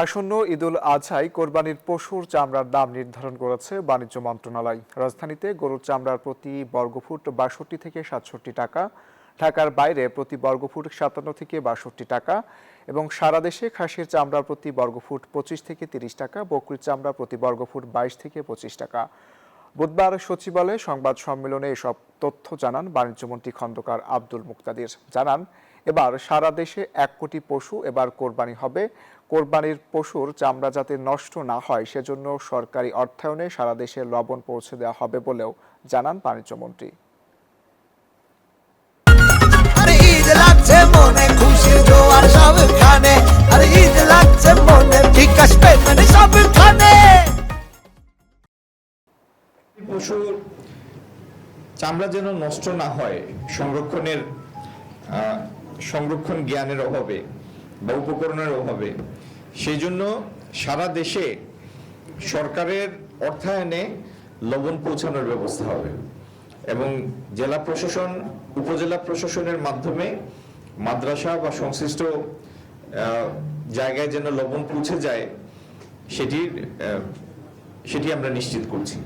আসন্ন ঈদুল আজহায় কোরবানির পশুর চামড়ার দাম নির্ধারণ করেছে বাণিজ্য মন্ত্রণালয়। রাজধানীতে গরুর চামড়ার প্রতি বর্গফুট ৬২ থেকে ৬৭ টাকা, ঢাকার বাইরে প্রতি বর্গফুট ৫৭ থেকে ৬২ টাকা এবং সারা দেশে খাসির চামড়ার প্রতি বর্গফুট ২৫ থেকে ৩০ টাকা, বকরির চামড়া প্রতি বর্গফুট ২২ থেকে ২৫ টাকা। বুধবার সচিবালয়ে সংবাদ সম্মেলনে এসব তথ্য জানান বাণিজ্যমন্ত্রী খন্দকার আব্দুল মুক্তাদির। জানান, এবার সারা দেশে ১ কোটি পশু এবার কোরবানি হবে। কোরবানির পশুর চামড়া যাতে নষ্ট না হয় সেজন্য সরকারি অর্থায়নে সারা দেশে লবণ পৌঁছে দেওয়া হবে বলেও জানান বাণিজ্যমন্ত্রী। পশুর চামড়া যেন নষ্ট না হয়, সংরক্ষণ জ্ঞানের অভাবে বা উপকরণের অভাবে, সেই জন্য সারা দেশে সরকারের অর্থায়নে লবণ পৌঁছানোর ব্যবস্থা হবে এবং জেলা প্রশাসন, উপজেলা প্রশাসনের মাধ্যমে মাদ্রাসা বা সংশ্লিষ্ট জায়গায় যেন লবণ পৌঁছে যায় সেটি আমরা নিশ্চিত করছি।